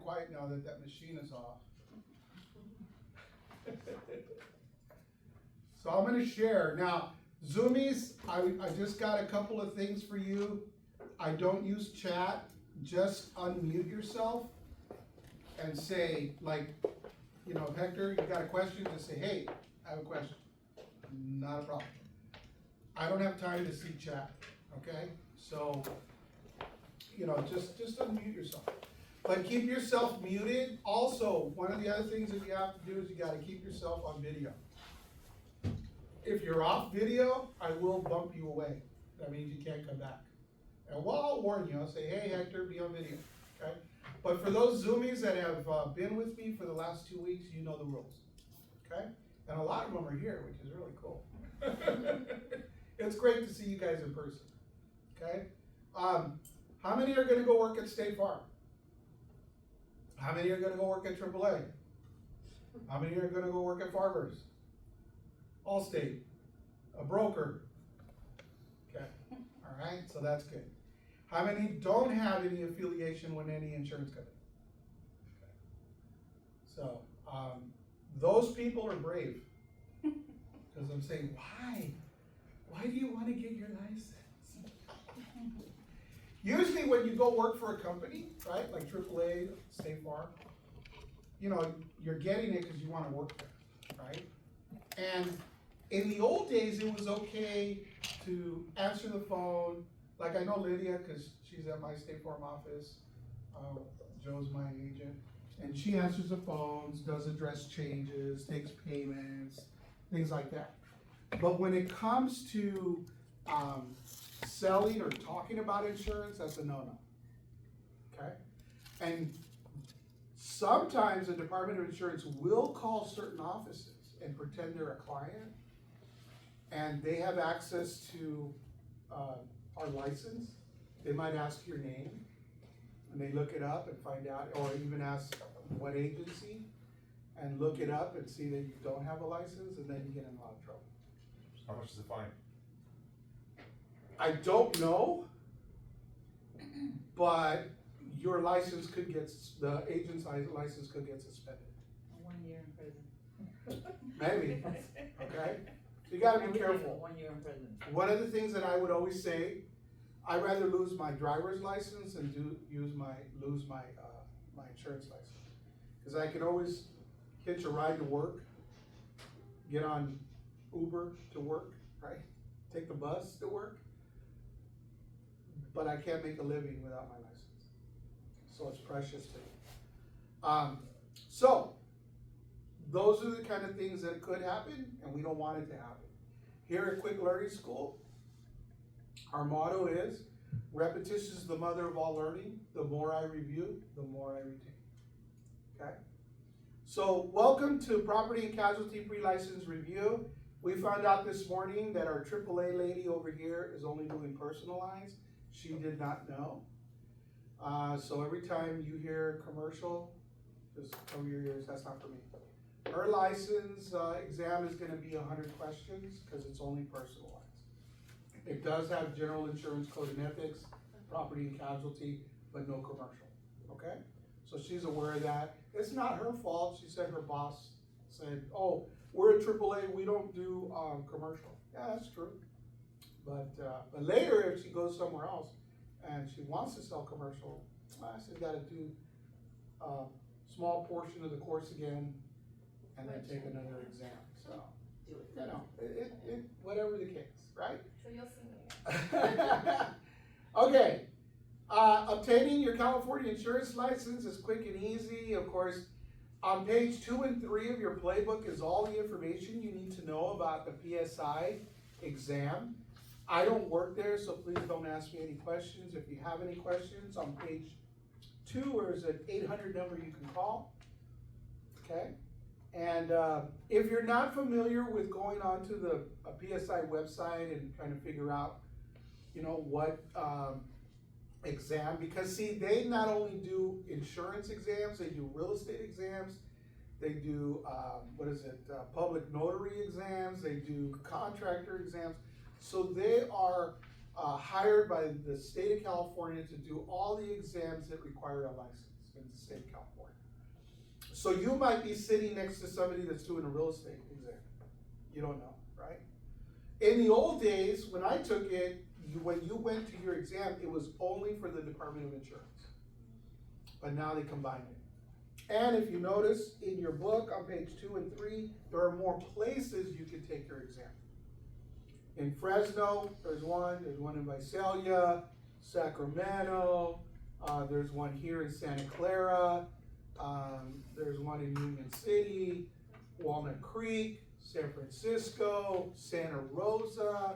quiet now that that machine is off. So I'm gonna share. Now, Zoomies, I just got a couple of things for you. I don't use chat, just unmute yourself and say, like, you know, Hector, you got a question, just say, hey, I have a question. Not a problem. I don't have time to see chat, okay? So, you know, just unmute yourself. But keep yourself muted. Also, one of the other things that you have to do is you gotta keep yourself on video. If you're off video, I will bump you away. That means you can't come back. And well, I'll warn you, I'll say, hey, Hector, be on video, okay? But for those Zoomies that have been with me for the last 2 weeks, you know the rules, okay? And a lot of them are here, which is really cool. It's great to see you guys in person, okay? How many are gonna go work at State Farm? How many are gonna go work at AAA? How many are gonna go work at Farmers? Allstate, a broker. Okay, all right, so that's good. How many don't have any affiliation with any insurance company? Okay. So, those people are brave. Because I'm saying, why? Why do you want to get your license? Usually when you go work for a company, right, like AAA, State Farm, you know, you're getting it because you want to work there, right? And in the old days, it was okay to answer the phone. Like I know Lydia, because she's at my State Farm office. Joe's my agent. And she answers the phones, does address changes, takes payments, things like that. But when it comes to selling or talking about insurance, that's a no-no, okay? And sometimes the Department of Insurance will call certain offices and pretend they're a client, and they have access to our license. They might ask your name, and they look it up and find out, or even ask what agency, and look it up and see that you don't have a license, and then you get in a lot of trouble. How much is the fine? I don't know, but your license could get, the agent's license could get suspended. 1 year in prison. Maybe, okay? So you gotta be careful. 1 year in prison. One of the things that I would always say, I'd rather lose my driver's license than lose my insurance license. Because I can always hitch a ride to work, get on Uber to work, right? Take the bus to work. But I can't make a living without my license. So it's precious to me. So, those are the kind of things that could happen, and we don't want it to happen. Here at Quick Learning School, our motto is, repetition is the mother of all learning. The more I review, the more I retain. Okay? So, welcome to Property and Casualty Pre-License Review. We found out this morning that our AAA lady over here is only doing personalized. She did not know. So every time you hear commercial, just cover your ears, that's not for me. Her license exam is gonna be 100 questions because it's only personalized. It does have general insurance code and ethics, property and casualty, but no commercial, okay? So she's aware of that. It's not her fault. She said her boss said, oh, we're at AAA, we don't do commercial. Yeah, that's true. But later, if she goes somewhere else and she wants to sell commercial, she's got to do a small portion of the course again and then take another exam. So, you know, whatever the case, right? So you'll see me. Okay. Obtaining your California insurance license is quick and easy. Of course, on page 2 and 3 of your playbook is all the information you need to know about the PSI exam. I don't work there, so please don't ask me any questions. If you have any questions, on page 2, there's an 800 number you can call, okay? And if you're not familiar with going onto the PSI website and trying to figure out, you know, what exam, because see, they not only do insurance exams, they do real estate exams, they do, public notary exams, they do contractor exams. So they are hired by the state of California to do all the exams that require a license in the state of California. So you might be sitting next to somebody that's doing a real estate exam. You don't know, right? In the old days, when I took it, when you went to your exam, it was only for the Department of Insurance. But now they combine it. And if you notice in your book on page 2 and 3, there are more places you can take your exam. In Fresno, there's one in Visalia, Sacramento, there's one here in Santa Clara, there's one in Union City, Walnut Creek, San Francisco, Santa Rosa,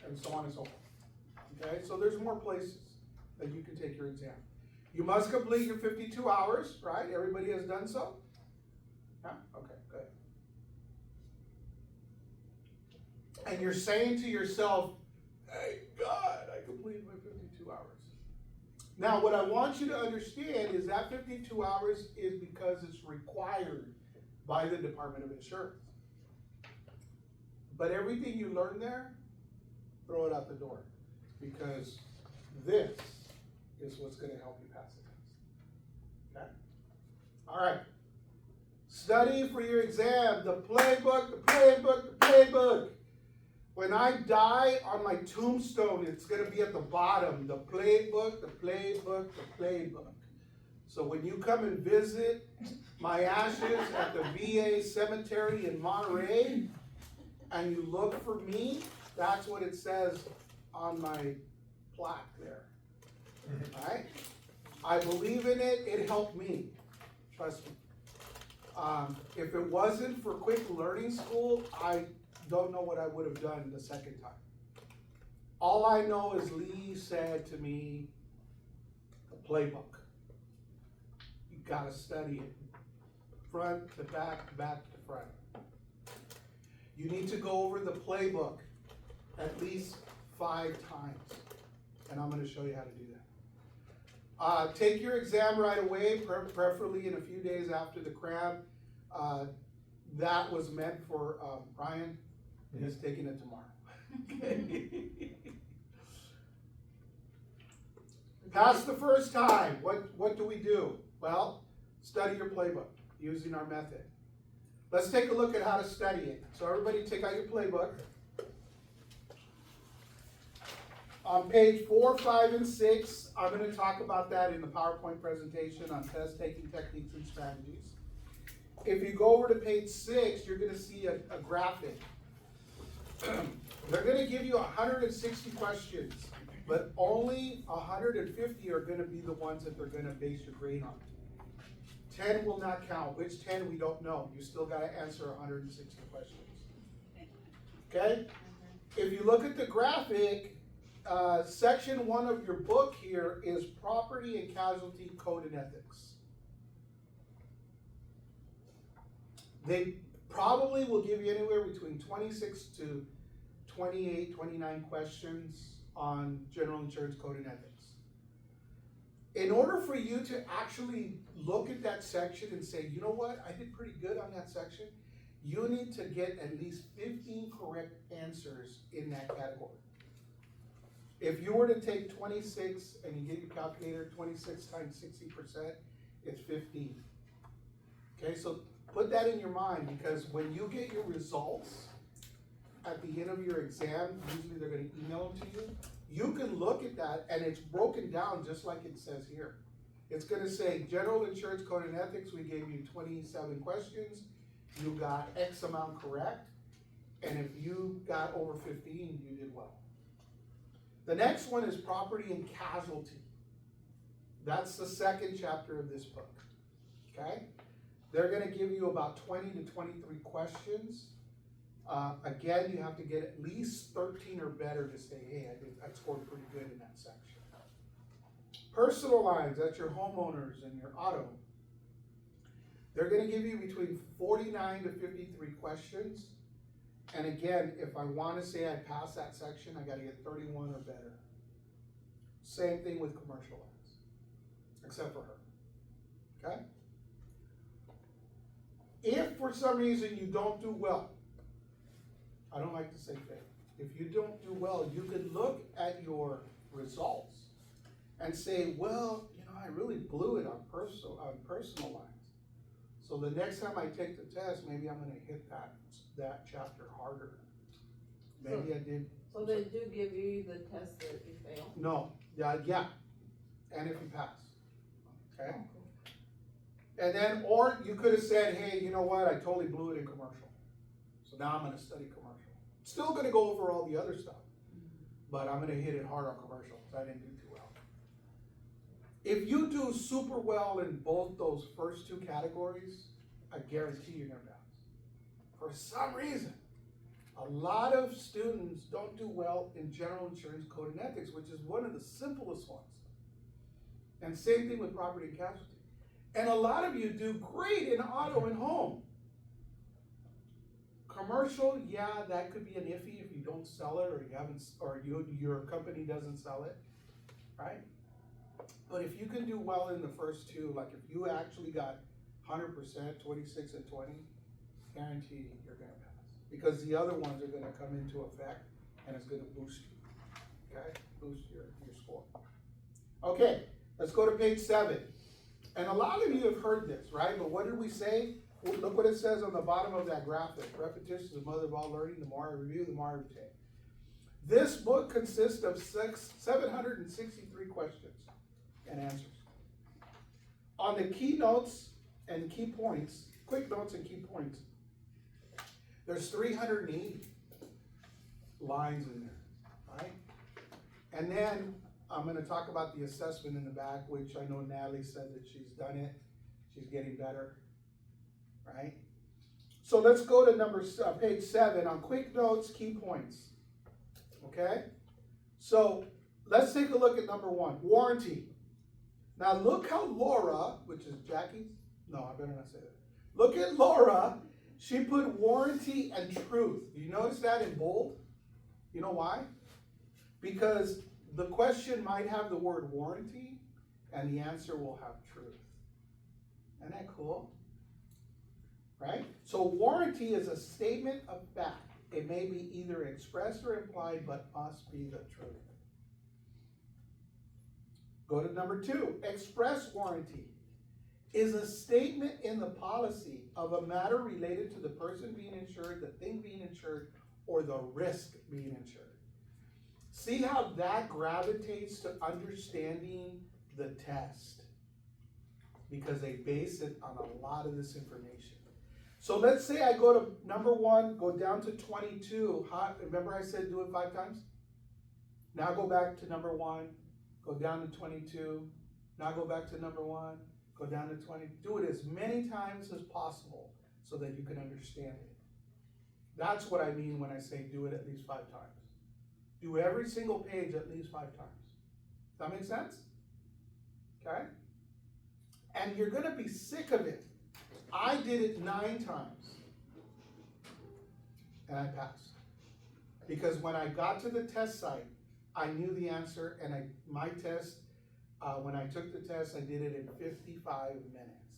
and so on and so forth. Okay, so there's more places that you can take your exam. You must complete your 52 hours, right? Everybody has done so? Yeah? Okay, good. And you're saying to yourself, hey, God, I completed my 52 hours. Now, what I want you to understand is that 52 hours is because it's required by the Department of Insurance. But everything you learn there, throw it out the door. Because this is what's going to help you pass the test. Okay? All right. Study for your exam. The playbook, the playbook, the playbook. When I die on my tombstone, it's going to be at the bottom. The playbook, the playbook, the playbook. So when you come and visit my ashes at the VA cemetery in Monterey, and you look for me, that's what it says on my plaque there. Alright? I believe in it, it helped me. Trust me. If it wasn't for Quick Learning School, I don't know what I would have done the second time. All I know is Lee said to me, the playbook. You gotta study it. Front to back, back to front. You need to go over the playbook at least 5 times. And I'm going to show you how to do that. Take your exam right away, preferably in a few days after the cram. That was meant for Ryan. He's taking it tomorrow. Pass the first time. What do we do? Well, study your playbook using our method. Let's take a look at how to study it. So everybody take out your playbook. On page 4, 5, and 6, I'm going to talk about that in the PowerPoint presentation on test taking techniques and strategies. If you go over to page 6, you're going to see a graphic. They're going to give you 160 questions, but only 150 are going to be the ones that they're going to base your grade on. 10 will not count. Which 10, we don't know. You still got to answer 160 questions. Okay? If you look at the graphic, section 1 of your book here is Property and Casualty Code and Ethics. They probably will give you anywhere between 26 to 28, 29 questions on General Insurance Code and Ethics. In order for you to actually look at that section and say, you know what, I did pretty good on that section, you need to get at least 15 correct answers in that category. If you were to take 26 and you get your calculator, 26 times 60%, it's 15. Okay, so put that in your mind, because when you get your results at the end of your exam, usually they're going to email them to you. You can look at that, and it's broken down just like it says here. It's going to say, General Insurance Code and Ethics, we gave you 27 questions. You got X amount correct. And if you got over 15, you did well. The next one is Property and Casualty. That's the second chapter of this book. Okay? They're going to give you about 20 to 23 questions. Again, you have to get at least 13 or better to say, hey, I scored pretty good in that section. Personal lines, that's your homeowners and your auto. They're going to give you between 49 to 53 questions. And again, if I want to say I passed that section, I got to get 31 or better. Same thing with commercial lines, except for her. Okay? If for some reason you don't do well, I don't like to say fail. If you don't do well, you could look at your results and say, well, you know, I really blew it on personal lines. So the next time I take the test, maybe I'm gonna hit that chapter harder. Maybe I did, So they do give you the test that you fail? no, yeah, and if you pass, okay? And then, or you could have said, hey, you know what, I totally blew it in commercial. So now I'm gonna study commercial. Still gonna go over all the other stuff, but I'm gonna hit it hard on commercial, because I didn't do too well. If you do super well in both those first two categories, I guarantee you're gonna pass. For some reason, a lot of students don't do well in general insurance code and ethics, which is one of the simplest ones. And same thing with property and casualty. And a lot of you do great in auto and home. Commercial, yeah, that could be an iffy if you don't sell it or you haven't, or your company doesn't sell it, right? But if you can do well in the first two, like if you actually got 100%, 26 and 20, guarantee you're gonna pass. Because the other ones are gonna come into effect and it's gonna boost you, okay? Boost your score. Okay, let's go to page 7. And a lot of you have heard this, right? But what did we say? Look what it says on the bottom of that graphic. Repetition is the mother of all learning. The more I review, the more I retain. This book consists of 763 questions and answers. On the key notes and key points, quick notes and key points, there's 380 lines in there, right? And then I'm gonna talk about the assessment in the back, which I know Natalie said that she's done it. She's getting better, right? So let's go to page 7 on quick notes, key points, okay? So let's take a look at number 1, warranty. Now look how Laura, which is Jackie's, no, I better not say that. Look at Laura, she put warranty and truth. Do you notice that in bold? You know why? Because the question might have the word warranty and the answer will have truth. Isn't that cool? Right? So warranty is a statement of fact. It may be either expressed or implied, but must be the truth. Go to number 2. Express warranty is a statement in the policy of a matter related to the person being insured, the thing being insured, or the risk being insured. See how that gravitates to understanding the test, because they base it on a lot of this information. So let's say I go to number 1, go down to 22. Remember I said do it 5 times? Now go back to number 1, go down to 22. Now go back to number 1, go down to 20. Do it as many times as possible so that you can understand it. That's what I mean when I say do it at least 5 times. Do every single page at least 5 times. Does that make sense? Okay? And you're gonna be sick of it. I did it 9 times. And I passed. Because when I got to the test site, I knew the answer, and my test, when I took the test, I did it in 55 minutes.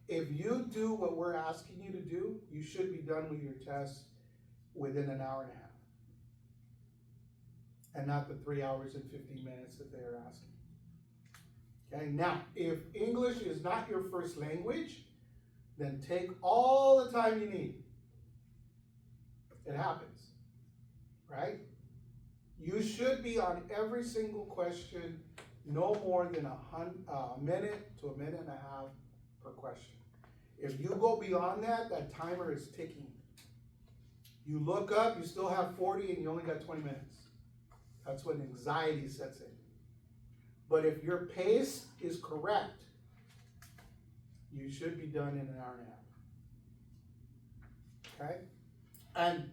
If you do what we're asking you to do, you should be done with your test within an hour and a half. And not the 3 hours and 15 minutes that they are asking. Okay, now, if English is not your first language, then take all the time you need. It happens, right? You should be on every single question no more than a minute to a minute and a half per question. If you go beyond that, that timer is ticking. You look up, you still have 40 and you only got 20 minutes. That's when anxiety sets in. But if your pace is correct, you should be done in an hour and a half. Okay? And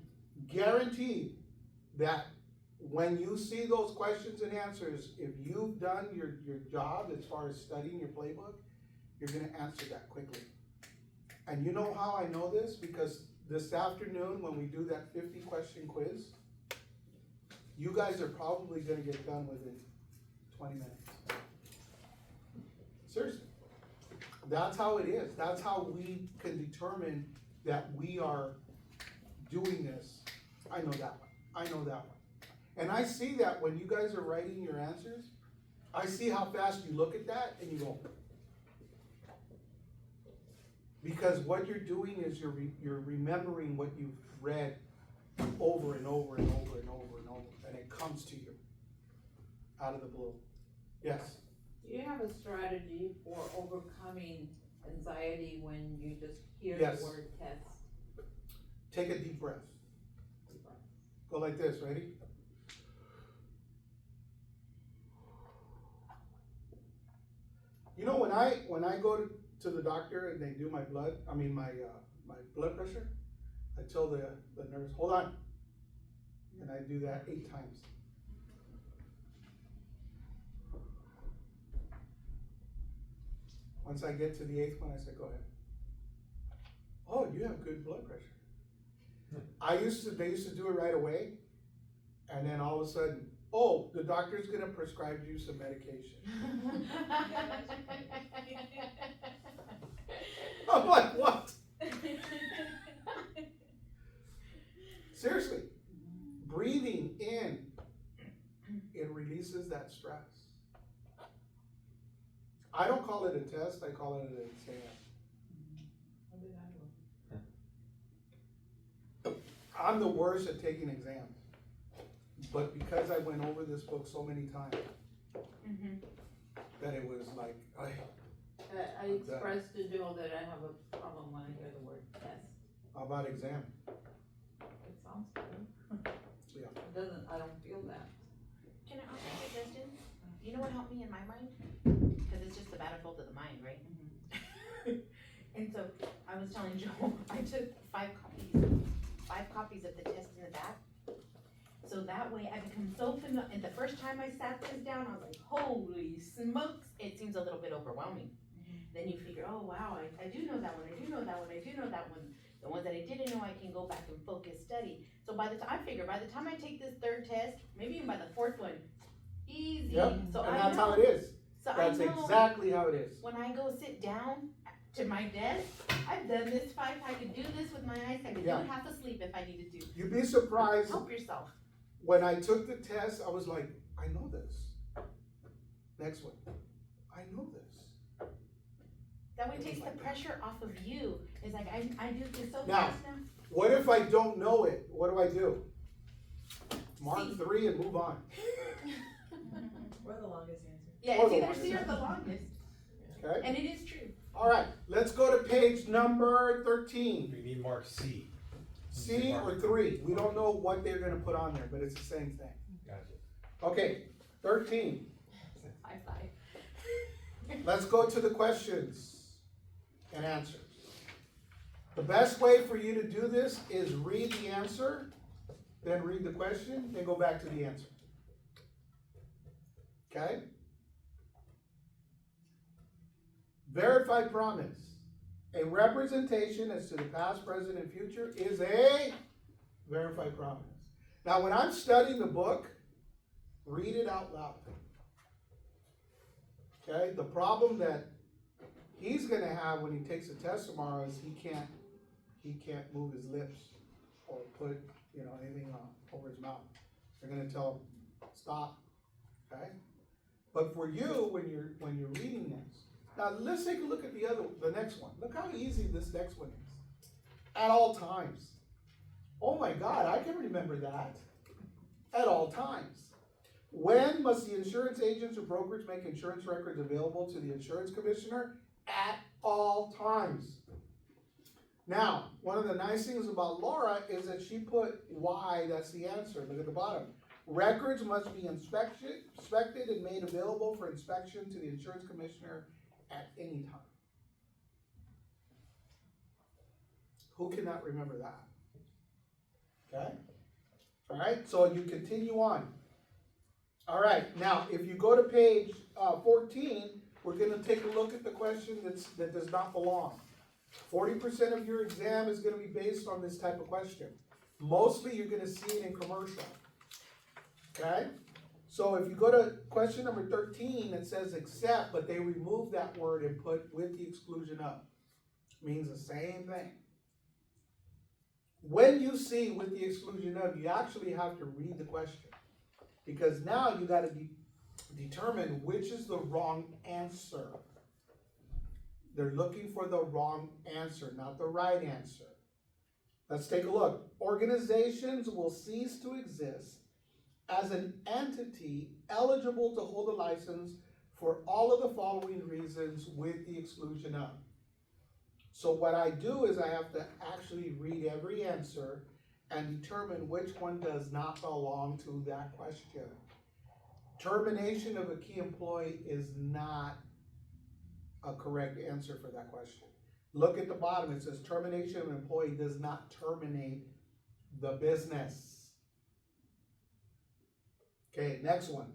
guarantee that when you see those questions and answers, if you've done your job as far as studying your playbook, you're gonna answer that quickly. And you know how I know this? Because this afternoon, when we do that 50-question quiz, you guys are probably gonna get done within 20 minutes. Seriously. That's how it is. That's how we can determine that we are doing this. I know that one. I know that one. And I see that when you guys are writing your answers, I see how fast you look at that and you go. Because what you're doing is you're remembering what you've read over and over and over and over and over, and it comes to you out of the blue. Yes. Do you have a strategy for overcoming anxiety when you just hear Yes. the word test? Take a deep breath. Go like this. Ready? You know, when I go to the doctor and they do my blood, my blood pressure, I tell the nurse, hold on. And I do that 8 times. Once I get to the 8th one, I say, go ahead. Oh, you have good blood pressure. They used to do it right away. And then all of a sudden, oh, the doctor's gonna prescribe you some medication. I'm like, what? Seriously, breathing in, it releases that stress. I don't call it a test, I call it an exam. I'm the worst at taking exams. But because I went over this book so many times, that it was like, I expressed to Joel that I have a problem when I hear the word test. how about exam? It sounds good. Yeah. It doesn't, I don't feel that. Can I offer a suggestion? You know what helped me in my mind? Because it's just the battlefield of the mind, right? And so I was telling Joel, I took 5 copies of the test in the back. So that way I become so familiar. And the first time I sat this down, I was like, holy smokes, it seems a little bit overwhelming. Then you figure, oh wow, I do know that one, I do know that one, I do know that one. The ones that I didn't know, I can go back and focus study. So by the time I take this 3rd test, maybe even by the 4th one, easy. Yep, So and I that's know, how it is. So That's I know exactly how it is. when I go sit down to my desk, I've done this 5 times. I could do this with my eyes. I could do it half asleep if I needed to. You'd be surprised. Help yourself. When I took the test, I was like, I know this. Next one. I know this. That way it takes the pressure off of you. It's like, I do this so Now, fast now. What if I don't know it? What do? Mark C. 3 and move on. Or the longest answer. Yeah, Or it's the either longest. C or the longest. Okay? And it is true. All right, let's go to page number 13. We need mark C. C or 3. We don't know what they're going to put on there, but it's the same thing. Gotcha. Okay, 13. High five. Let's go to the questions and answers. The best way for you to do this is read the answer, then read the question, then go back to the answer. Okay? Verified promise. A representation as to the past, present, and future is a verified promise. Now, when I'm studying the book, read it out loud. Okay? The problem that he's going to have when he takes a test tomorrow is he can't move his lips or put, anything over his mouth. They're going to tell him, stop. Okay? But for you, when you're reading this, now let's take a look at the next one. Look how easy this next one is. At all times. Oh my God, I can remember that. At all times. When must the insurance agents or brokers make insurance records available to the insurance commissioner? At all times. Now, one of the nice things about Laura is that she put why, that's the answer. Look at the bottom. Records must be inspected and made available for inspection to the insurance commissioner at any time. Who cannot remember that? Okay? All right, so you continue on. All right, now if you go to page 14, we're going to take a look at the question that does not belong. 40% of your exam is going to be based on this type of question. Mostly you're going to see it in commercial. Okay? So if you go to question number 13, it says except, but they remove that word and put with the exclusion of. Means the same thing. When you see with the exclusion of, you actually have to read the question. Because now you got to determine which is the wrong answer. They're looking for the wrong answer, not the right answer. Let's take a look. Organizations will cease to exist as an entity eligible to hold a license for all of the following reasons with the exclusion of. So what I do is I have to actually read every answer and determine which one does not belong to that question. Termination of a key employee is not a correct answer for that question. Look at the bottom, it says termination of an employee does not terminate the business. Okay, next one.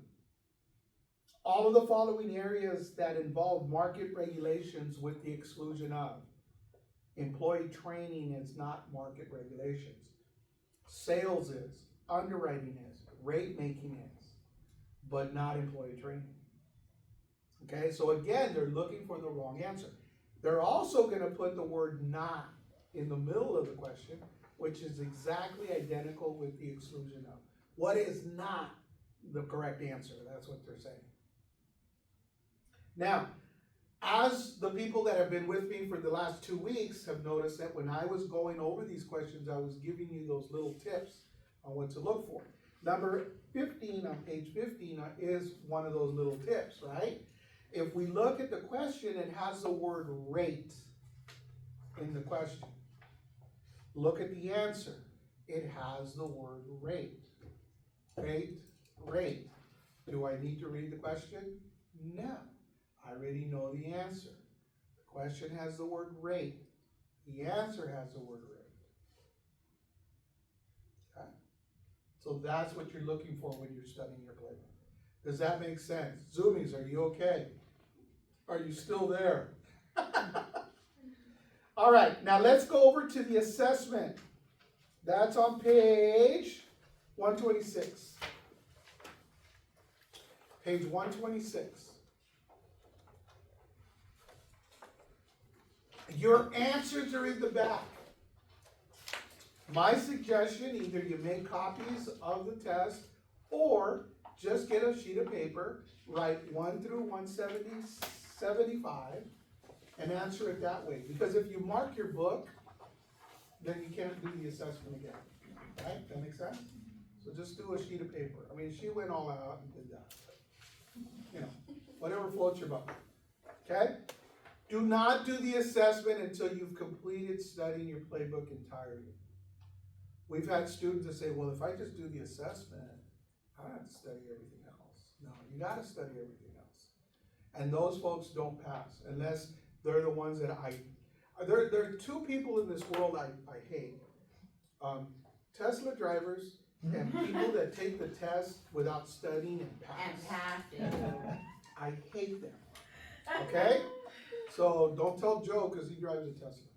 All of the following areas that involve market regulations with the exclusion of. Employee training is not market regulations. Sales is, underwriting is, rate making is, but not employee training. Okay, so again, they're looking for the wrong answer. They're also gonna put the word not in the middle of the question, which is exactly identical with the exclusion of. What is not the correct answer? That's what they're saying. Now, as the people that have been with me for the last 2 weeks have noticed that when I was going over these questions, I was giving you those little tips on what to look for. Number 15 on page 15 is one of those little tips, right? If we look at the question, it has the word rate in the question. Look at the answer. It has the word rate. Rate, rate. Do I need to read the question? No. I already know the answer. The question has the word rate. The answer has the word rate. Okay? So that's what you're looking for when you're studying your playbook. Does that make sense? Zoomies, are you okay? Are you still there? All right, now let's go over to the assessment. That's on page 126. Page 126. Your answers are in the back. My suggestion, either you make copies of the test or just get a sheet of paper, write 1 through 175 and answer it that way. Because if you mark your book, then you can't do the assessment again. Right? That makes sense? So just do a sheet of paper. I mean, she went all out and did that. You know, whatever floats your boat. Okay? Do not do the assessment until you've completed studying your playbook entirely. We've had students that say, well, if I just do the assessment, I don't have to study everything else. No, you gotta study everything else. And those folks don't pass unless they're the ones that there are two people in this world I hate. Tesla drivers and people that take the test without studying and pass. I hate them. Okay? So don't tell Joe because he drives a Tesla.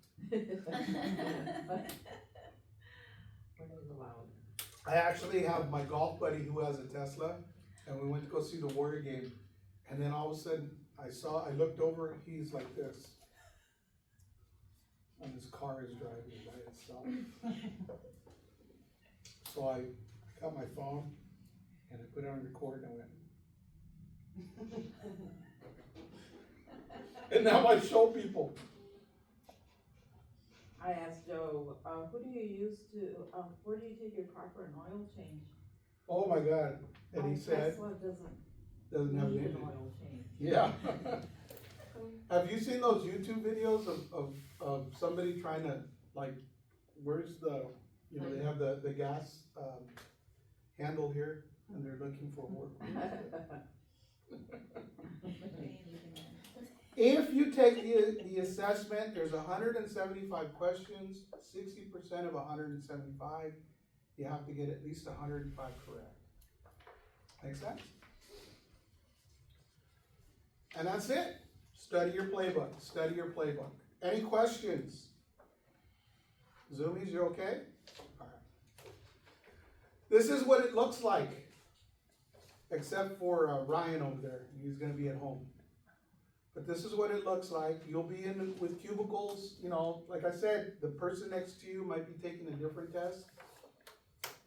I actually have my golf buddy who has a Tesla, and we went to go see the Warrior game, and then all of a sudden I looked over, he's like this, and his car is driving by itself. So I got my phone and I put it on record and I went. And now I show people. I asked Joe, who do you use where do you take your car for an oil change? Oh my God. And he said, Tesla doesn't have need an an engine. oil change. Yeah. Have you seen those YouTube videos of somebody trying to, like, where's the, you know, they have the gas handle here and they're looking for work. If you take the assessment, there's 175 questions, 60% of 175, you have to get at least 105 correct. Make sense? And that's it. Study your playbook. Study your playbook. Any questions? Zoomies, you okay? All right. This is what it looks like, except for Ryan over there. He's going to be at home. But this is what it looks like. You'll be in with cubicles. You know, like I said, the person next to you might be taking a different test.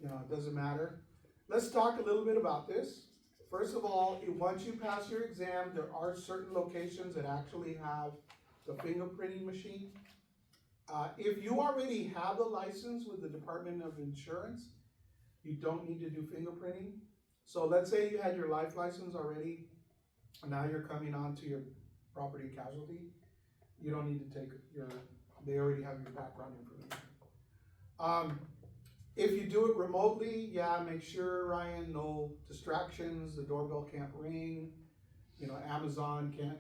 You know, it doesn't matter. Let's talk a little bit about this. First of all, once you pass your exam, there are certain locations that actually have the fingerprinting machine. If you already have a license with the Department of Insurance, you don't need to do fingerprinting. So let's say you had your life license already, and now you're coming on to your property casualty. You don't need to take they already have your background information. If you do it remotely, yeah, make sure, Ryan, no distractions, the doorbell can't ring, Amazon can't,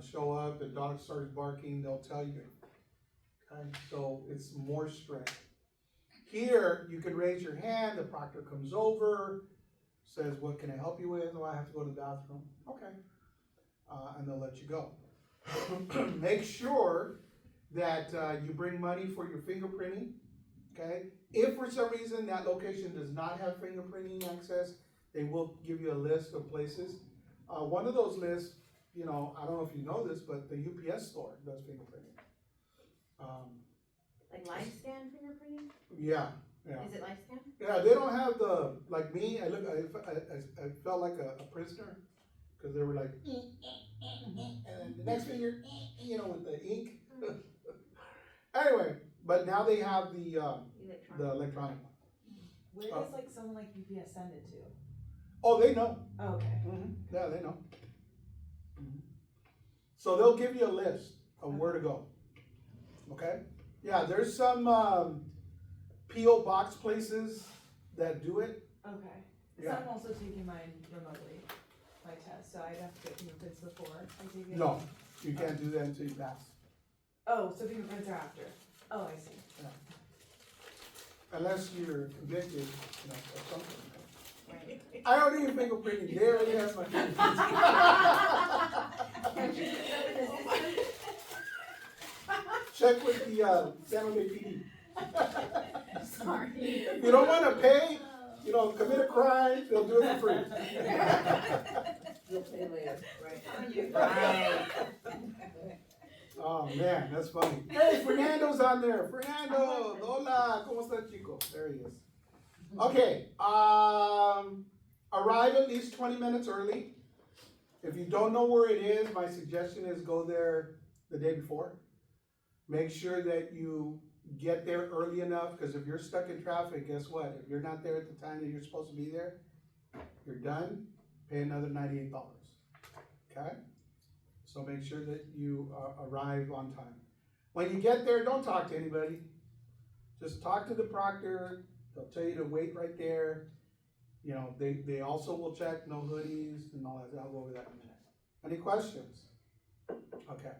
show up, the dog starts barking, they'll tell you. Okay, so it's more strict. Here, you can raise your hand, the proctor comes over, says, what can I help you with? Oh, I have to go to the bathroom. Okay. And they'll let you go. Make sure that you bring money for your fingerprinting, okay? If for some reason that location does not have fingerprinting access, they will give you a list of places. One of those lists, I don't know if you know this, but the UPS store does fingerprinting. Like live scan fingerprinting? Yeah. Is it live scan? Yeah, they don't have like me, I felt like a prisoner, because they were like, and then the next finger, with the ink. Anyway, but now they have the electronic one. Where does like someone like UPS send it to? Oh, they know. Oh, okay. Yeah, they know. So they'll give you a list of where to go. Okay? Yeah, there's some P.O. box places that do it. Okay. Yeah. I'm also taking mine remotely, my test, so I'd have to get fingerprints before I take it. No, you can't do that until you pass. Oh, so fingerprints are after. Oh, I see. Yeah. Unless you're convicted, of something. Right. I don't need fingerprinting. They already have my fingerprints. Check with the San Jose PD. Sorry. If you don't want to pay, commit a crime, they'll do it for free. You'll pay later, right? Right. Oh man, that's funny. Hey, Fernando's on there. Fernando, hola, ¿cómo está, chico? There he is. Okay, arrive at least 20 minutes early. If you don't know where it is, my suggestion is go there the day before. Make sure that you get there early enough, because if you're stuck in traffic, guess what? If you're not there at the time that you're supposed to be there, you're done, pay another $98, okay? So make sure that you arrive on time. When you get there, don't talk to anybody. Just talk to the proctor. They'll tell you to wait right there. They also will check no hoodies and all that. I'll go over that in a minute. Any questions? Okay.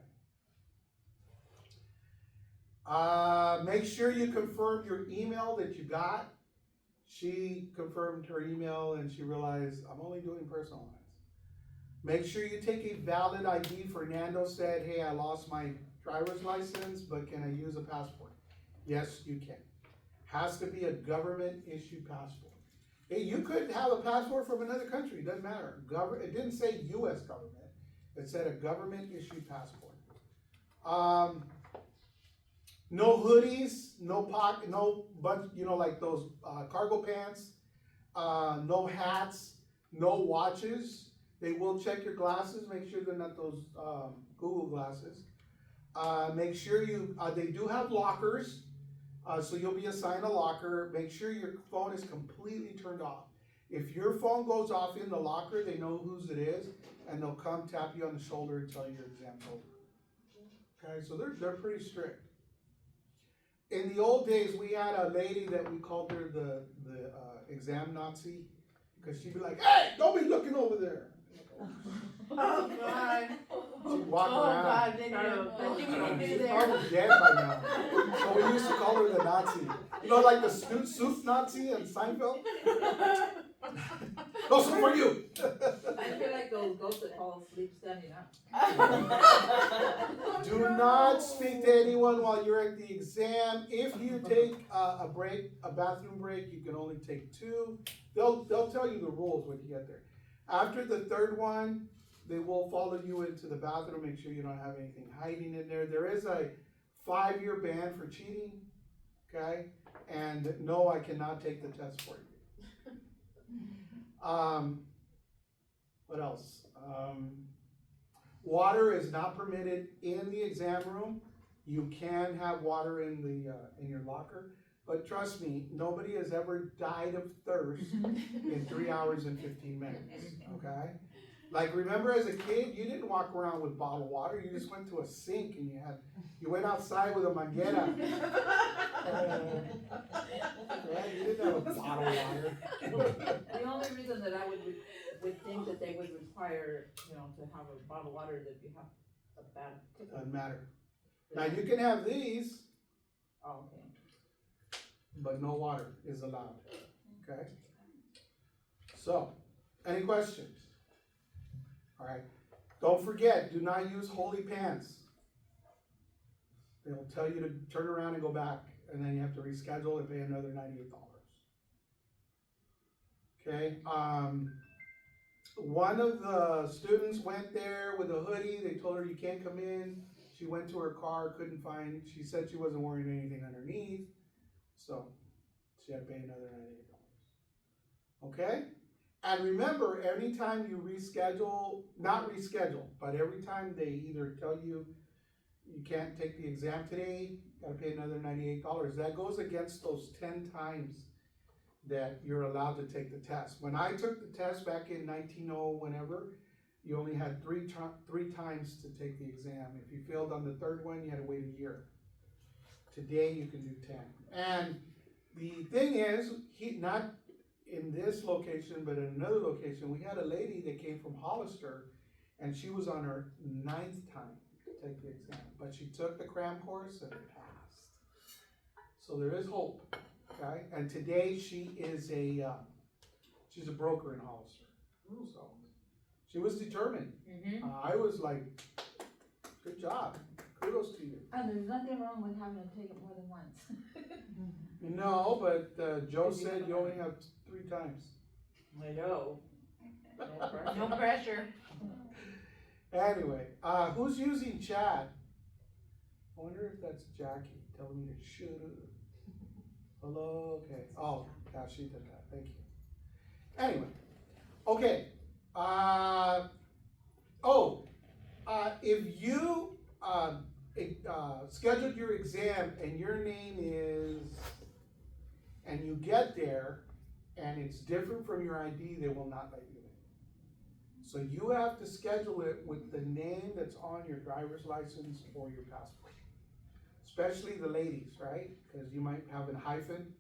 Make sure you confirm your email that you got. She confirmed her email and she realized I'm only doing personal lines. Make sure you take a valid ID. Fernando said, hey, I lost my driver's license, but can I use a passport? Yes, you can. Has to be a government issued passport. Hey, you could have a passport from another country, doesn't matter. It didn't say US government, it said a government issued passport. No hoodies, no pocket, no bunch, like those cargo pants, no hats, no watches. They will check your glasses, make sure they're not those Google glasses. Make sure they do have lockers, so you'll be assigned a locker. Make sure your phone is completely turned off. If your phone goes off in the locker, they know whose it is, and they'll come tap you on the shoulder and tell you your exam's over. Okay, so they're pretty strict. In the old days, we had a lady that we called her the exam Nazi, because she'd be like, hey, don't be looking over there. Oh, God. She'd walk Oh, around. God, then you She's there. probably dead by now. So we used to call her the Nazi. Like the suit Nazi and Seinfeld? Those are for you. I feel like those ghosts that fall asleep standing up. Do not speak to anyone while you're at the exam. If you take a bathroom break, you can only take 2. They'll tell you the rules when you get there. After the 3rd one, they will follow you into the bathroom, make sure you don't have anything hiding in there. There is a 5-year ban for cheating, okay? And no, I cannot take the test for you. What else? Water is not permitted in the exam room. You can have water in in your locker, but trust me, nobody has ever died of thirst in 3 hours and 15 minutes, okay? Like, remember as a kid, you didn't walk around with bottled water, you just went to a sink and you went outside with a manguera. Right? You didn't have a bottled water. The only reason that I would think that they would require, you know, to have a bottled water is if you have a bad. Doesn't matter. Now, you can have these, Oh, okay. but no water is allowed, okay? So, any questions? All right, don't forget, do not use holy pants. They'll tell you to turn around and go back, and then you have to reschedule and pay another $98. Okay, one of the students went there with a hoodie, they told her you can't come in. She went to her car, couldn't find, she said she wasn't wearing anything underneath, so she had to pay another $98. Okay? And remember, anytime you reschedule, not reschedule, but every time they either tell you you can't take the exam today, gotta pay another $98. That goes against those 10 times that you're allowed to take the test. When I took the test back in 1900 whenever, you only had three times to take the exam. If you failed on the third one, you had to wait a year. Today you can do 10. And the thing is, not in this location, but in another location, we had a lady that came from Hollister, and she was on her 9th time to take the exam. But she took the cram course and passed. So there is hope, okay? And today she is she's a broker in Hollister. So she was determined. I was like, good job, kudos to you. And there's nothing wrong with having to take it more than once. No, but Joe said you only have 3 times. I know. No pressure. Anyway, who's using chat? I wonder if that's Jackie telling me to shut up. Hello, okay. Oh, yeah, she did that. Thank you. Anyway, okay. If you scheduled your exam and your name is, and you get there and it's different from your ID, they will not let you in. So you have to schedule it with the name that's on your driver's license or your passport. Especially the ladies, right? Because you might have a hyphen.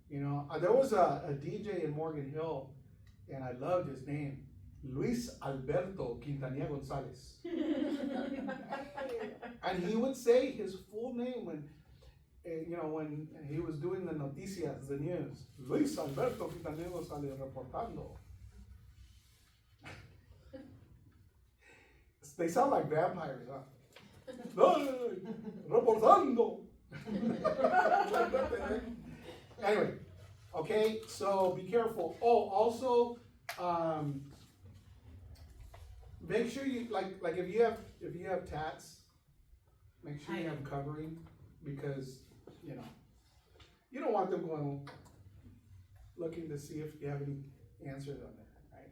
You know, there was a DJ in Morgan Hill, and I loved his name. Luis Alberto Quintanilla Gonzalez. And he would say his full name when he was doing the noticias, the news. Luis Alberto Quintanilla Gonzalez reportando. They sound like vampires, huh? Reportando. Anyway, okay, so be careful. Oh, also, make sure you like if you have tats, make sure you have covering, because you don't want them going looking to see if you have any answers on there, right?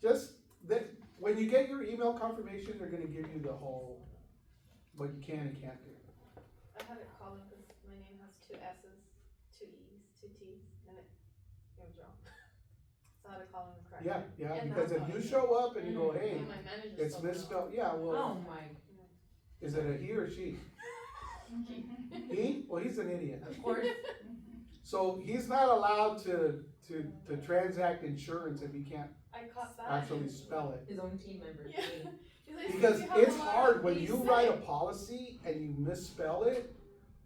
Just that when you get your email confirmation, they're going to give you the whole what you can and can't do. I had it call him because my name has 2 S's, 2 E's, 2 T's, and it was wrong. So I had to call him correct. Yeah, And because that's if all you I show up and you go, hey, And my manager it's spelled it misspelled. Yeah, well, Oh my. is it a he or she? He? Well, he's an idiot. Of course. So he's not allowed to transact insurance if he can't I caught that. actually spell it. His own team member. Yeah. He's like, Because "You have it's a lot hard of when these you things." write a policy and you misspell it.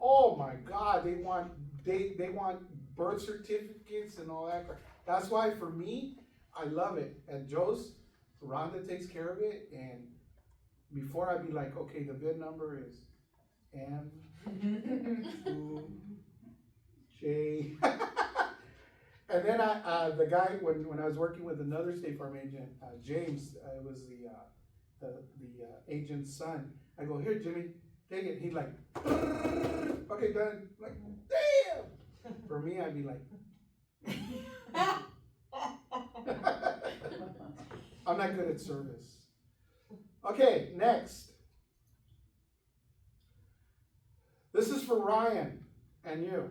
Oh my God, they want birth certificates and all that crap. That's why for me, I love it. And Joe's, Rhonda takes care of it, and before I'd be like, okay, the VIN number is M2J. And then the guy, when I was working with another State Farm agent, James, was the agent's son. I go, here, Jimmy, take it. He's like, okay, done. I'm like, damn. For me, I'd be like, I'm not good at service. Okay, next. This is for Ryan and you.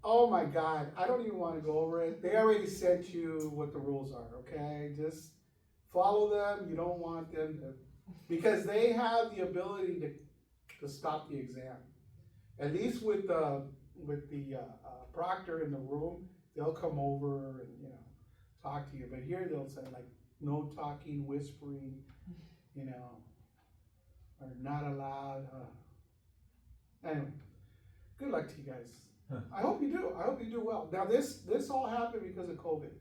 Oh my God, I don't even want to go over it. They already sent you what the rules are, okay? Just follow them. You don't want them to, because they have the ability to stop the exam. At least with the proctor in the room, they'll come over and, you know, talk to you. But here they'll say like, no talking, whispering, you know, or not allowed. Anyway, good luck to you guys. I hope you do. I hope you do well. Now this all happened because of COVID,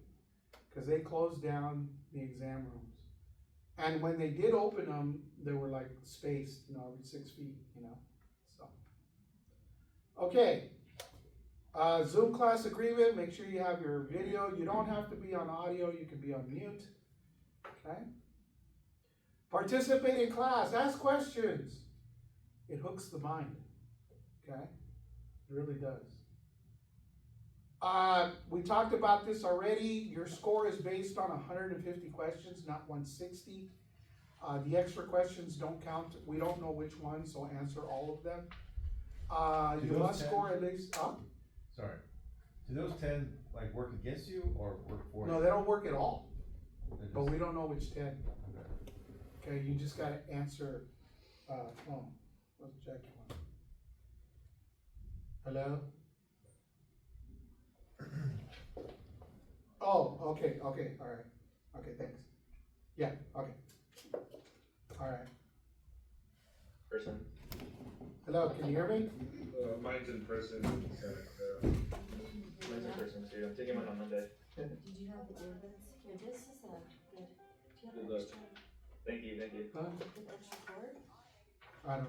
because they closed down the exam rooms, and when they did open them, they were like spaced, you know, every 6 feet, you know. So, okay. Zoom class agreement. Make sure you have your video. You don't have to be on audio. You can be on mute. Okay. Participate in class. Ask questions. It hooks the mind. Okay. It really does. We talked about this already. Your score is based on 150 questions, not 160. The extra questions don't count. We don't know which ones, so answer all of them. You must score at least. Sorry. Do those 10 like work against you or work for you? No, they don't work at all. They're But just- we don't know which 10. Okay. Okay, you just gotta answer. Let's check one. Hello? Oh, okay, all right. Okay, thanks. Yeah, okay. All right. Person. Hello, can you hear me? Mine's in person. Mine's in person too. I'm taking mine on Monday. Did you have the earbuds? Here, this is a good. Do you have Good an luck. extra, Thank you. Huh? an extra cord? I don't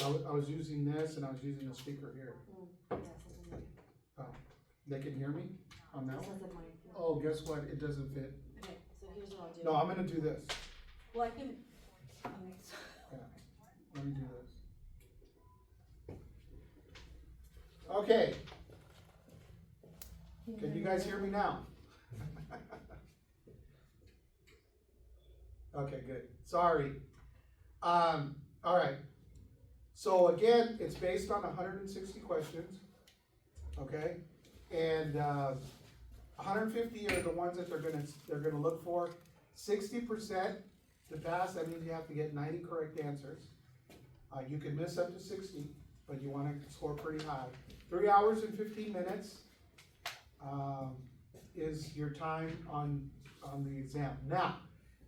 know. I was using this and I was using the speaker here. Yeah, it says in there. They can hear me on that It one? says in mine. Yeah. Oh, guess what? It doesn't fit. Okay, so here's what I'll do. No, I'm gonna do this. Well, I can. Let me do this. Okay, can you guys hear me now? Okay, good. Sorry. All right. So again, it's based on 160 questions. Okay, and 150 are the ones that they're gonna look for. 60% to pass. That means you have to get 90 correct answers. You can miss up to 60, but you want to score pretty high. 3 hours and 15 minutes is your time on the exam. Now,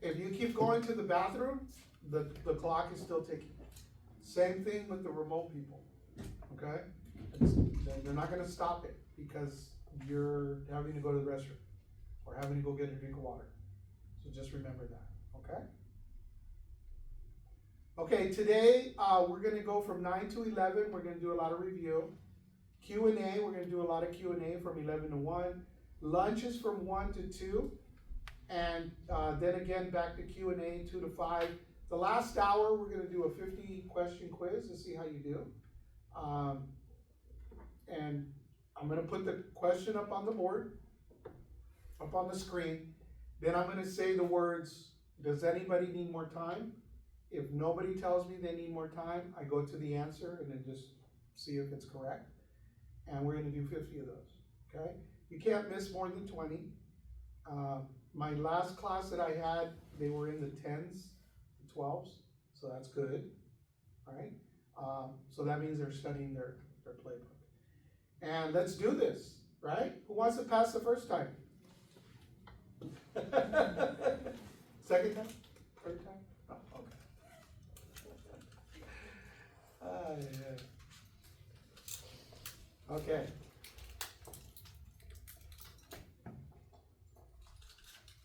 if you keep going to the bathroom, the clock is still ticking. Same thing with the remote people, okay? They're not gonna stop it because you're having to go to the restroom or having to go get a drink of water. So just remember that, okay? Okay, today we're gonna go from 9 to 11. We're gonna do a lot of review. Q&A, we're gonna do a lot of Q&A from 11 to 1. Lunch is from 1 to 2. And then again, back to Q&A, 2 to 5. The last hour, we're gonna do a 50-question quiz to see how you do. And I'm gonna put the question up on the board, up on the screen. Then I'm gonna say the words, does anybody need more time? If nobody tells me they need more time, I go to the answer and then just see if it's correct. And we're gonna do 50 of those, okay? You can't miss more than 20. My last class that I had, they were in the 10s, the 12s, so that's good, all right? So that means they're studying their playbook. And let's do this, right? Who wants to pass the first time? Second time? Third time? Oh, okay. Yeah. Okay.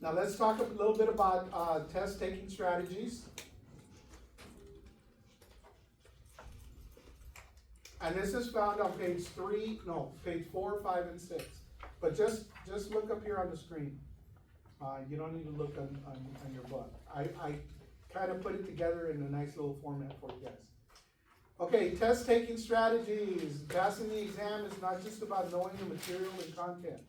Now let's talk a little bit about test taking strategies. And this is found on page 4, 5, and 6. But just look up here on the screen. You don't need to look on your book. I kind of put it together in a nice little format for you guys. Okay, test taking strategies. Passing the exam is not just about knowing the material and content.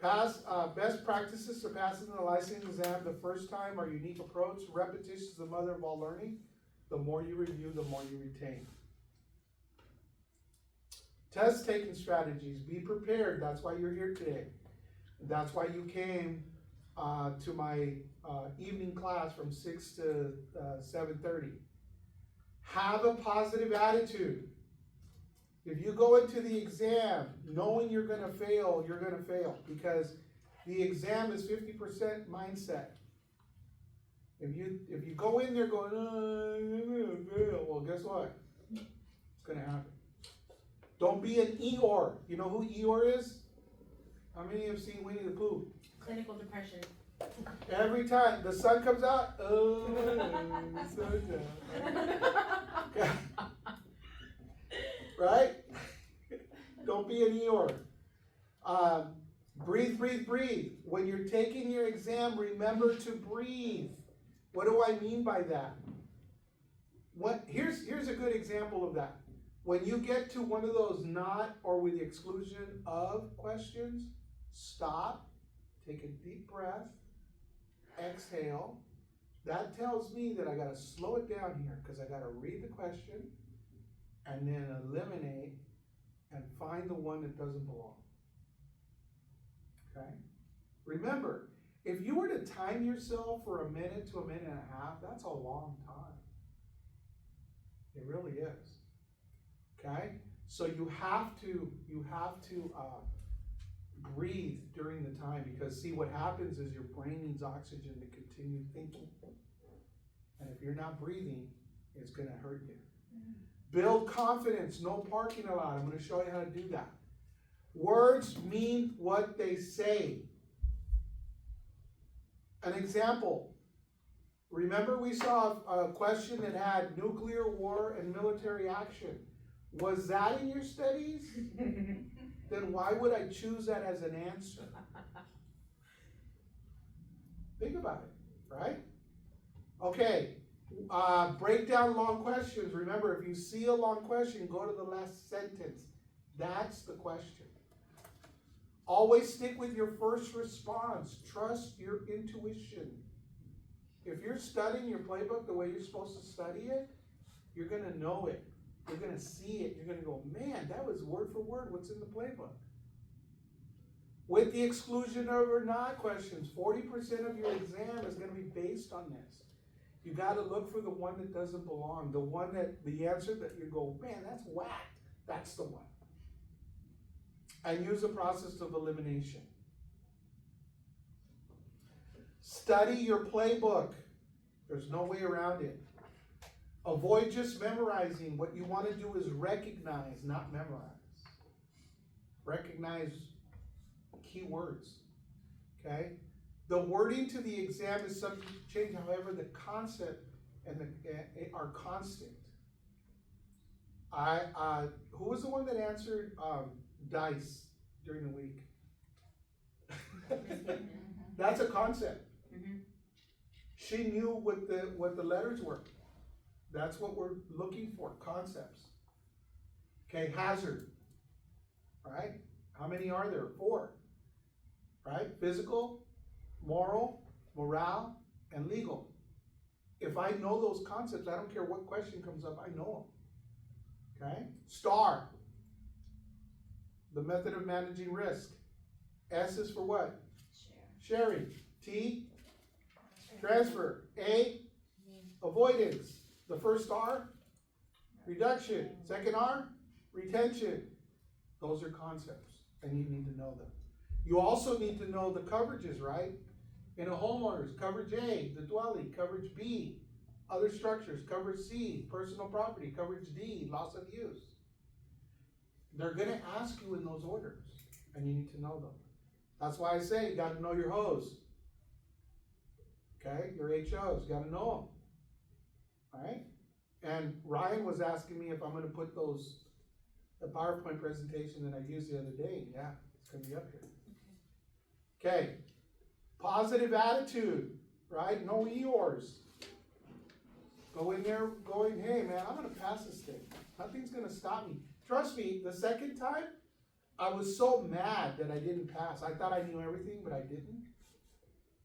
Best practices for passing the licensing exam the first time are unique approach. Repetition is the mother of all learning. The more you review, the more you retain. Test taking strategies. Be prepared. That's why you're here today. That's why you came to my evening class from 6 to 7:30. Have a positive attitude. If you go into the exam knowing you're gonna fail, you're gonna fail, because the exam is 50% mindset. If you go in there going, oh, I'm gonna fail, well, guess what? It's gonna happen. Don't be an Eeyore. You know who Eeyore is? How many have seen Winnie the Pooh? Clinical depression. Every time the sun comes out, oh, the sun's out. Right? Don't be an Eeyore. Breathe, breathe, breathe. When you're taking your exam, remember to breathe. What do I mean by that? Here's a good example of that. When you get to one of those not or with the exclusion of questions, stop, take a deep breath, exhale. That tells me that I gotta slow it down here, because I gotta read the question and then eliminate and find the one that doesn't belong. Okay? Remember, if you were to time yourself for a minute to a minute and a half, that's a long time. It really is. Okay? So you have to breathe during the time, because see, what happens is your brain needs oxygen to continue thinking. And if you're not breathing, it's gonna hurt you. Build confidence, no parking allowed. I'm gonna show you how to do that. Words mean what they say. An example. Remember we saw a question that had nuclear war and military action. Was that in your studies? Then why would I choose that as an answer? Think about it, right? Okay, break down long questions. Remember, if you see a long question, go to the last sentence. That's the question. Always stick with your first response. Trust your intuition. If you're studying your playbook the way you're supposed to study it, you're gonna know it. You're gonna see it. You're gonna go, man, that was word for word what's in the playbook. With the exclusion of or not questions, 40% of your exam is gonna be based on this. You gotta look for the one that doesn't belong, the one that, the answer that you go, man, that's whacked. That's the one. And use a process of elimination. Study your playbook. There's no way around it. Avoid just memorizing. What you want to do is recognize, not memorize. Recognize key words. Okay? The wording to the exam is subject to change, however, the concept and are constant. Who was the one that answered dice during the week? That's a concept. She knew what the letters were. That's what we're looking for, concepts. Okay, hazard. Right? How many are there? 4. Right? Physical, moral, morale, and legal. If I know those concepts, I don't care what question comes up, I know them. Okay? STAR. The method of managing risk. S is for what? Sharing. T, transfer. A, avoidance. The first R, reduction. Second R, retention. Those are concepts, and you need to know them. You also need to know the coverages, right? In a homeowner's, coverage A, the dwelling, coverage B, other structures, coverage C, personal property, coverage D, loss of use. They're gonna ask you in those orders, and you need to know them. That's why I say you gotta know your hose. Okay, your HOs, you gotta know them. Alright? And Ryan was asking me if I'm gonna put the PowerPoint presentation that I used the other day. Yeah, it's gonna be up here. Okay. Positive attitude, right? No Eeyores. Go in there going, hey man, I'm gonna pass this thing. Nothing's gonna stop me. Trust me, the second time, I was so mad that I didn't pass. I thought I knew everything, but I didn't.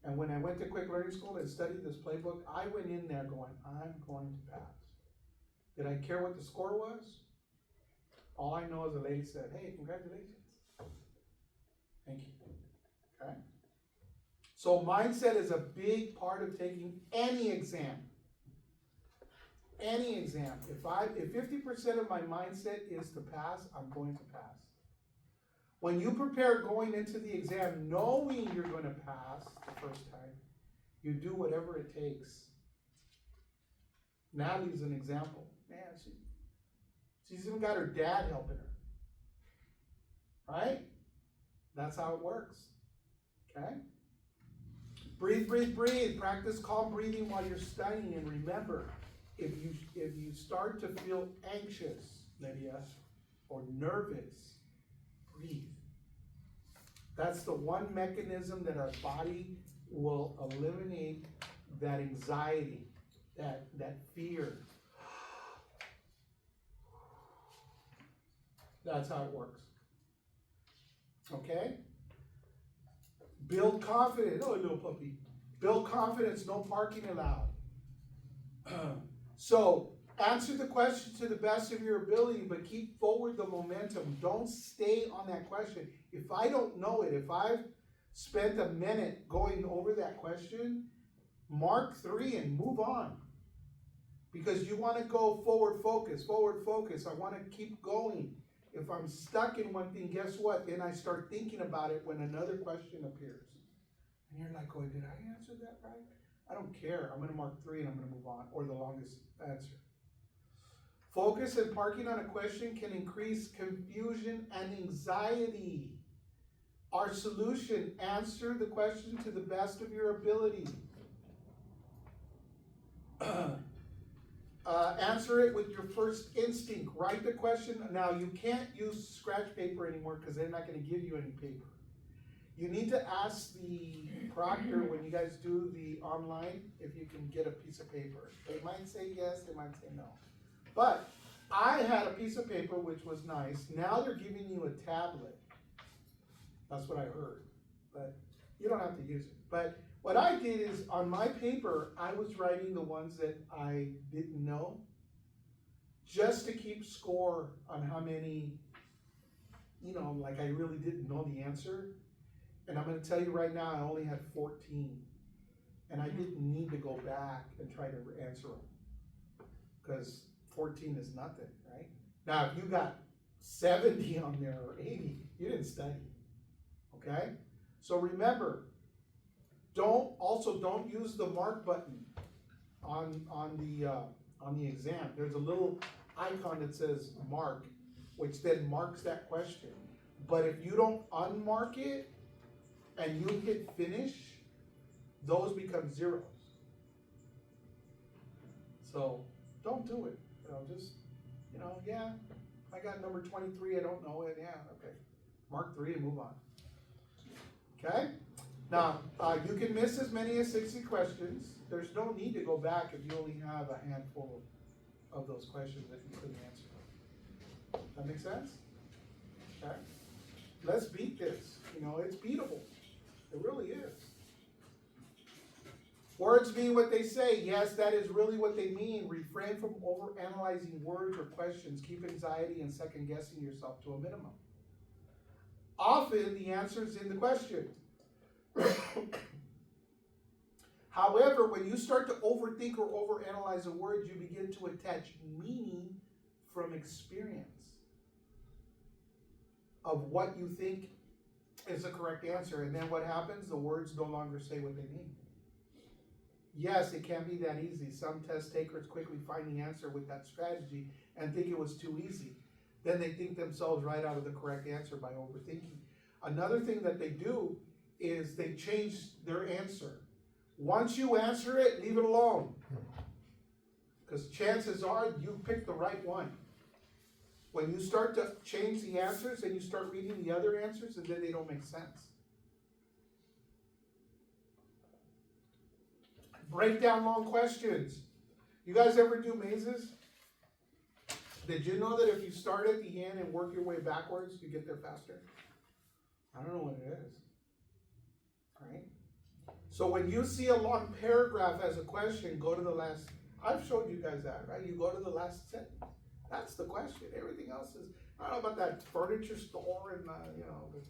And when I went to Quick Learning School and studied this playbook, I went in there going, I'm going to pass. Did I care what the score was? All I know is the lady said, hey, congratulations. Thank you. Okay? So mindset is a big part of taking any exam. Any exam. If 50% of my mindset is to pass, I'm going to pass. When you prepare going into the exam, knowing you're going to pass the first time, you do whatever it takes. Natalie's an example. Man, she's even got her dad helping her. Right? That's how it works. Okay? Breathe, breathe, breathe. Practice calm breathing while you're studying. And remember, if you start to feel anxious, Lydia, or nervous, breathe. That's the one mechanism that our body will eliminate that anxiety, that fear. That's how it works. Okay? Build confidence. Oh, little puppy. Build confidence, no parking allowed. So, answer the question to the best of your ability, but keep forward the momentum. Don't stay on that question. If I don't know it, if I've spent a minute going over that question, mark 3 and move on. Because you want to go forward focus. I want to keep going. If I'm stuck in one thing, guess what? Then I start thinking about it when another question appears. And you're like, oh, did I answer that right? I don't care. I'm going to mark 3 and I'm going to move on, or the longest answer. Focus and parking on a question can increase confusion and anxiety. Our solution, answer the question to the best of your ability. Answer it with your first instinct. Write the question. Now, you can't use scratch paper anymore because they're not going to give you any paper. You need to ask the proctor when you guys do the online if you can get a piece of paper. They might say yes, they might say no. But I had a piece of paper, which was nice. Now they're giving you a tablet. That's what I heard. But you don't have to use it. But what I did is, on my paper, I was writing the ones that I didn't know, just to keep score on how many, like I really didn't know the answer. And I'm going to tell you right now, I only had 14. And I didn't need to go back and try to answer them. Because 14 is nothing, right? Now, if you got 70 on there or 80, you didn't study. Okay? So remember, don't use the mark button on the exam. There's a little icon that says mark, which then marks that question. But if you don't unmark it and you hit finish, those become zeros. So don't do it. Yeah, I got number 23, I don't know it. Yeah, okay. Mark 3 and move on. Okay? Now, you can miss as many as 60 questions. There's no need to go back if you only have a handful of those questions that you couldn't answer. That make sense? Okay? Let's beat this. It's beatable. It really is. Words mean what they say. Yes, that is really what they mean. Refrain from overanalyzing words or questions. Keep anxiety and second-guessing yourself to a minimum. Often, the answer is in the question. However, when you start to overthink or overanalyze a word, you begin to attach meaning from experience of what you think is the correct answer. And then what happens? The words no longer say what they mean. Yes, it can be that easy. Some test takers quickly find the answer with that strategy and think it was too easy. Then they think themselves right out of the correct answer by overthinking. Another thing that they do is they change their answer. Once you answer it, leave it alone. Because chances are you picked the right one. When you start to change the answers and you start reading the other answers, and then they don't make sense. Break down long questions. You guys ever do mazes? Did you know that if you start at the end and work your way backwards, you get there faster? I don't know what it is. Right? So when you see a long paragraph as a question, go to the last. I've showed you guys that, right? You go to the last sentence. That's the question. Everything else is, I don't know about that furniture store and,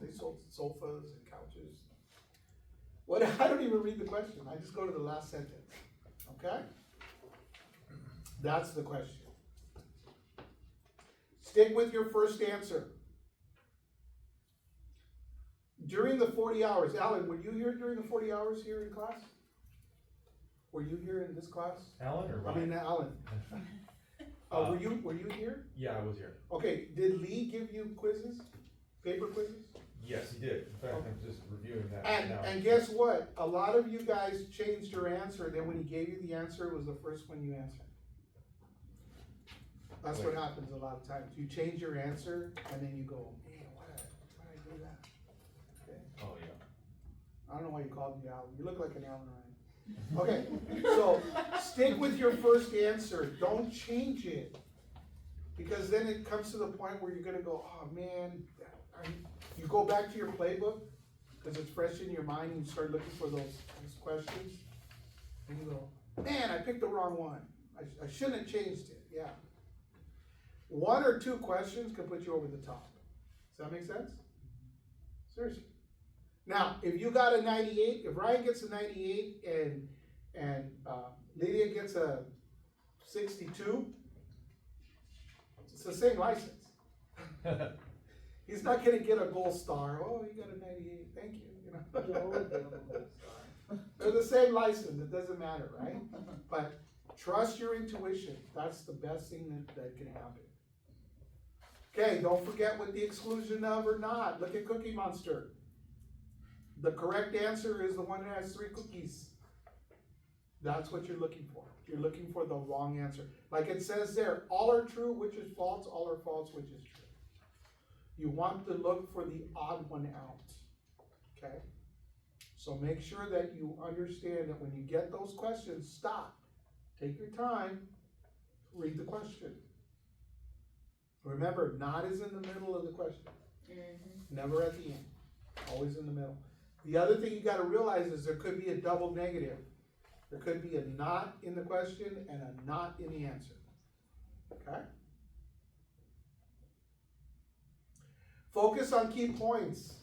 they sold sofas and couches. What? I don't even read the question. I just go to the last sentence. Okay? That's the question. Stick with your first answer. During the 40 hours, Alan, were you here during the 40 hours here in class? Were you here in this class? Alan or I mean, Alan. Were you here? Yeah, I was here. Okay, did Lee give you quizzes? Paper quizzes? Yes, he did. In fact, Okay. I'm just reviewing that And, now. and guess what? A lot of you guys changed your answer, then when he gave you the answer, it was the first one you answered. That's what happens a lot of times. You change your answer, and then you go, man, why did I do that? Okay. Oh, yeah. I don't know why you called me Alan. You look like an Alan Ryan. Okay, so stick with your first answer. Don't change it. Because then it comes to the point where you're gonna go, oh man, you go back to your playbook, because it's fresh in your mind, and you start looking for those questions, and you go, man, I picked the wrong one. I shouldn't have changed it, yeah. One or two questions can put you over the top. Does that make sense? Seriously. Now, if you got a 98, if Ryan gets a 98 and Lydia gets a 62, it's the same license. He's not gonna get a gold star. Oh, you got a 98, thank you. They're the same license, it doesn't matter, right? But trust your intuition. That's the best thing that can happen. Okay, don't forget what the exclusion of or not. Look at Cookie Monster. The correct answer is the one that has 3 cookies. That's what you're looking for. You're looking for the wrong answer. Like it says there, all are true, which is false, all are false, which is true. You want to look for the odd one out. Okay? So make sure that you understand that when you get those questions, stop. Take your time, read the question. Remember, not is in the middle of the question. Never at the end. Always in the middle. The other thing you gotta realize is there could be a double negative. There could be a not in the question and a not in the answer. Okay? Focus on key points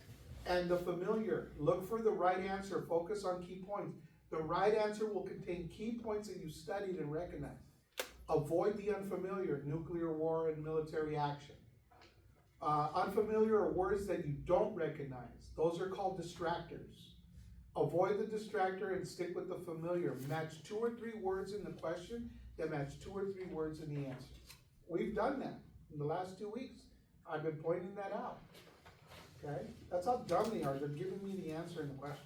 and the familiar. Look for the right answer. Focus on key points. The right answer will contain key points that you studied and recognized. Avoid the unfamiliar, nuclear war and military action. Unfamiliar are words that you don't recognize. Those are called distractors. Avoid the distractor and stick with the familiar. Match 2 or 3 words in the question that match 2 or 3 words in the answer. We've done that in the last 2 weeks. I've been pointing that out. Okay? That's how dumb they are. They're giving me the answer in the question.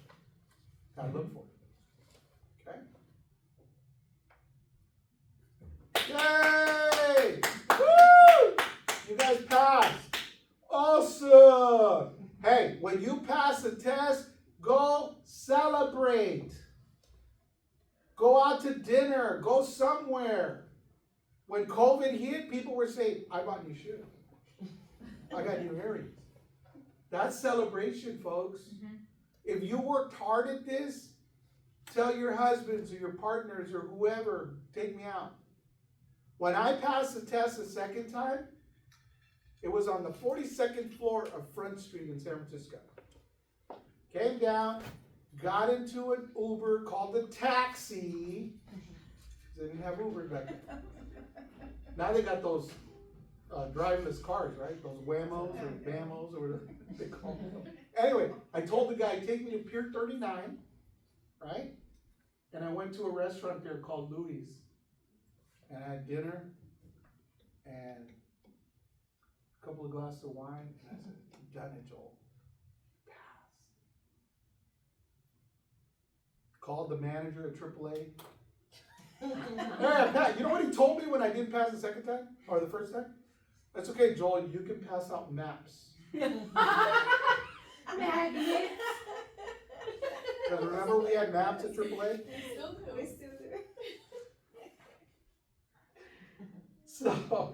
Gotta look for it. Okay? Yay! Woo! You guys passed. Awesome! Hey, when you pass the test, go celebrate. Go out to dinner. Go somewhere. When COVID hit, people were saying, I bought new shoes. I got new earrings. That's celebration, folks. If you worked hard at this, tell your husbands or your partners or whoever, take me out. When I passed the test the second time, it was on the 42nd floor of Front Street in San Francisco. Came down, got into an Uber, called a taxi. They didn't have Uber back then. Now they got those driverless cars, right? Those Wamos or Bamos or whatever they call them. Anyway, I told the guy, take me to Pier 39, right? And I went to a restaurant there called Louis. And I had dinner and a couple of glasses of wine. And I said, you've done it, Joel. Pass. Called the manager at AAA. Yeah, Pat, you know what he told me when I didn't pass the second time? Or the first time? That's okay, Joel, you can pass out maps. Magnets. Because remember we had maps at AAA? We still do. So,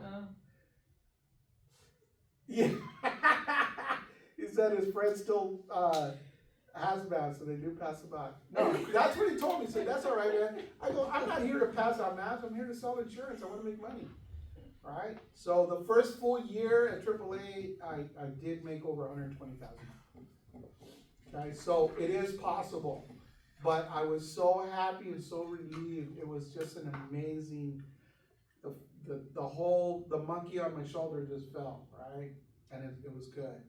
Yeah. He said his friend still, hazmat, so they do pass them out. No, that's what he told me. He said, that's all right, man. I go, I'm not here to pass out masks. I'm here to sell insurance. I want to make money. Right? So the first full year at AAA, I did make over 120,000. Okay, so it is possible. But I was so happy and so relieved. It was just an amazing, the monkey on my shoulder just fell, right? And it was good.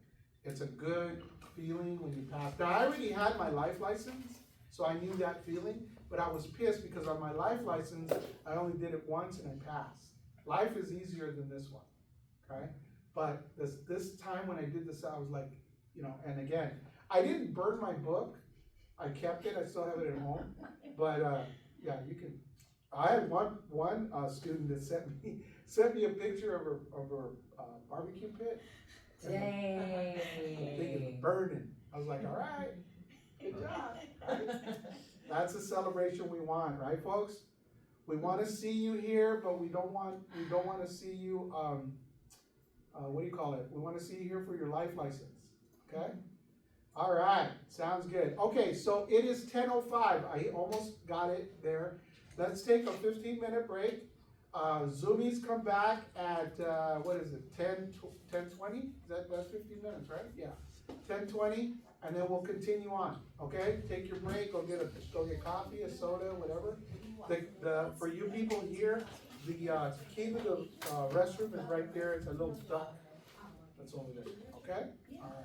It's a good feeling when you pass. Now, I already had my life license, so I knew that feeling, but I was pissed because on my life license, I only did it once and I passed. Life is easier than this one, okay? But this time when I did this, I was like, you know, and again, I didn't burn my book. I kept it, I still have it at home, but, yeah, you can. I had one student that sent me a picture of her barbecue pit. And the thing is burning. I was like, all right, good job. Right? That's a celebration we want, right, folks? We want to see you here, but we don't want to see you. What do you call it? We want to see you here for your life license. Okay. All right, sounds good. Okay, so it is 10:05. I almost got it there. Let's take a 15-minute break. Zoomies come back at, what is it, 10:20? That's 15 minutes, right? Yeah, 10:20, and then we'll continue on, okay? Take your break, go get coffee, a soda, whatever. For you people here, the key to the restroom is right there. It's a little duck that's over there, okay? All right.